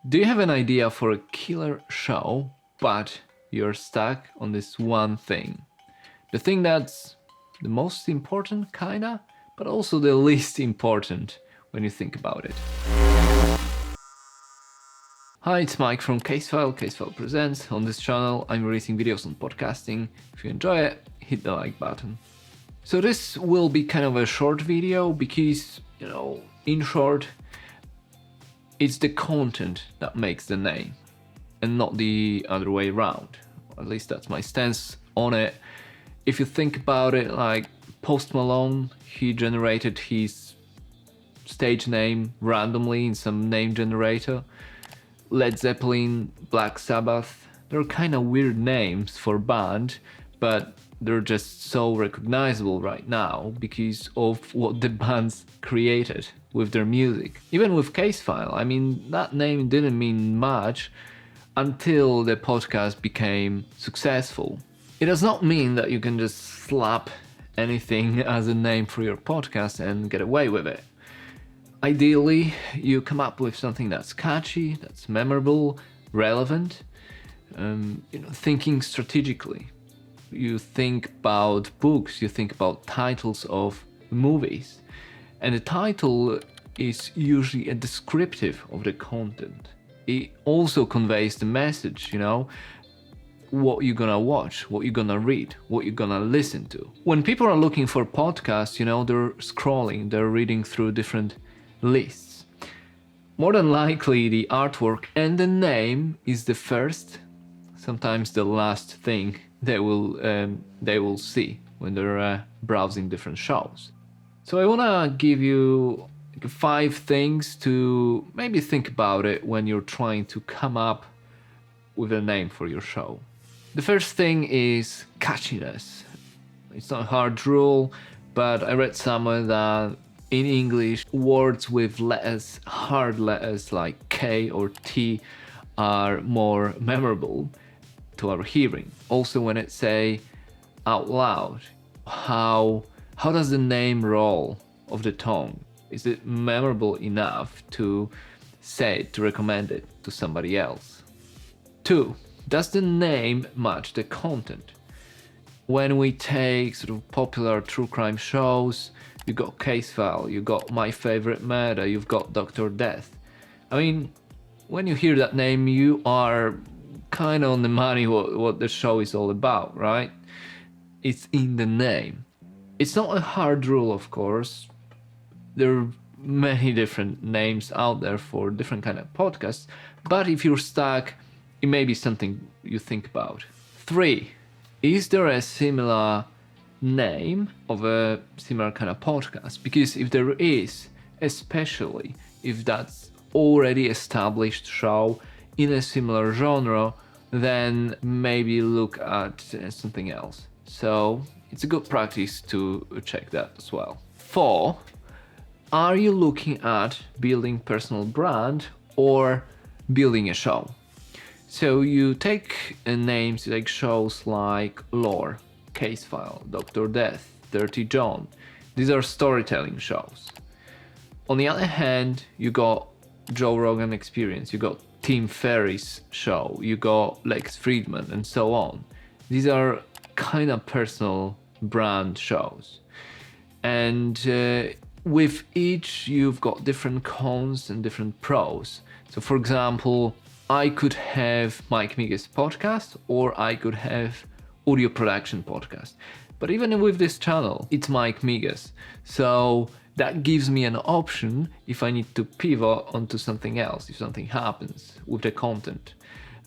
Do you have an idea for a killer show, but you're stuck on this one thing? The thing that's the most important, kinda, but also the least important when you think about it. Hi, it's Mike from Casefile. Casefile Presents. On this channel, I'm releasing videos on podcasting. If you enjoy it, hit the like button. So this will be kind of a short video because, in short, it's the content that makes the name and not the other way around. At least that's my stance on it. If you think about it, like Post Malone, he generated his stage name randomly in some name generator. Led Zeppelin, Black Sabbath, they're kind of weird names for band, but they're just so recognizable right now because of what the bands created with their music. Even with Casefile, that name didn't mean much until the podcast became successful. It does not mean that you can just slap anything as a name for your podcast and get away with it. Ideally, you come up with something that's catchy, that's memorable, relevant, thinking strategically. You think about books, you think about titles of movies, and the title is usually a descriptive of the content. It also conveys the message, what you're gonna watch, what you're gonna read, what you're gonna listen to. When people are looking for podcasts, they're scrolling, they're reading through different lists. More than likely, the artwork and the name is the first, sometimes the last thing they will see when they're browsing different shows. So I wanna give you 5 things to maybe think about it when you're trying to come up with a name for your show. The first thing is catchiness. It's not a hard rule, but I read somewhere that in English, words with letters, hard letters like K or T, are more memorable to our hearing. Also, when it say out loud, how does the name roll off the tongue? Is it memorable enough to say it, to recommend it to somebody else? 2, does the name match the content? When we take sort of popular true crime shows, you got Casefile, you got My Favorite Murder, you've got Dr. Death. When you hear that name, you are kind of on the money what the show is all about, right? It's in the name. It's not a hard rule, of course. There are many different names out there for different kind of podcasts, but if you're stuck, it may be something you think about. 3, is there a similar name of a similar kind of podcast? Because if there is, especially if that's already established show in a similar genre, then maybe look at something else. So it's a good practice to check that as well. 4, are you looking at building personal brand or building a show? So you take names, you take shows like Lore, Casefile, Dr. Death, Dirty John. These are storytelling shows. On the other hand, you got Joe Rogan Experience, you got Tim Ferriss show, you got Lex Friedman, and so on. These are kind of personal brand shows. And with each, you've got different cons and different pros. So for example, I could have Mike Migas podcast, or I could have audio production podcast. But even with this channel, it's Mike Migas. So that gives me an option if I need to pivot onto something else, if something happens with the content.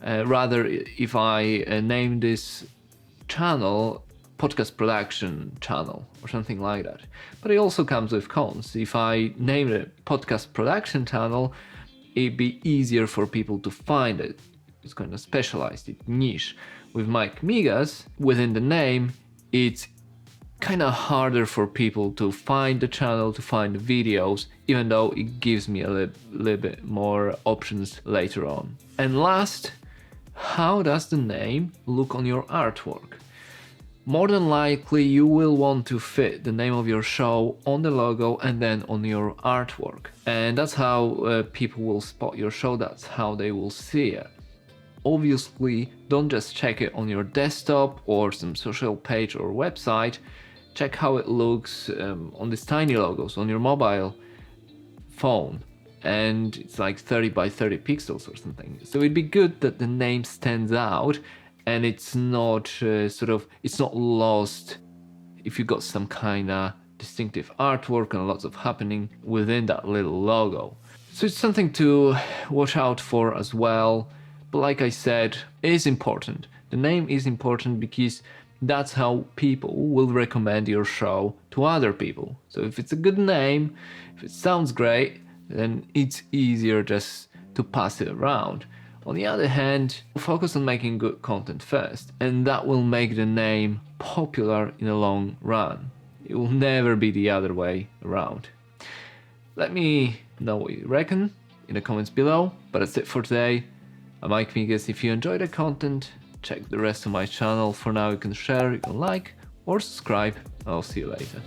Rather, if I name this channel podcast production channel or something like that. But it also comes with cons. If I name it podcast production channel, it'd be easier for people to find it. It's kind of specialized, it's niche. With Mike Migas, within the name, it's kind of harder for people to find the channel, to find the videos, even though it gives me a little bit more options later on. And last, how does the name look on your artwork? More than likely you will want to fit the name of your show on the logo and then on your artwork. And that's how people will spot your show, that's how they will see it. Obviously, don't just check it on your desktop or some social page or website. Check how it looks on these tiny logos on your mobile phone. And it's like 30 by 30 pixels or something. So it'd be good that the name stands out and it's not it's not lost if you got some kind of distinctive artwork and lots of happening within that little logo. So it's something to watch out for as well. But like I said, it is important. The name is important because that's how people will recommend your show to other people. So if it's a good name, if it sounds great, then it's easier just to pass it around. On the other hand, focus on making good content first, and that will make the name popular in the long run. It will never be the other way around. Let me know what you reckon in the comments below, but that's it for today. I'm Mike Migas. If you enjoyed the content, check the rest of my channel. For now, you can share, you can like, or subscribe. I'll see you later.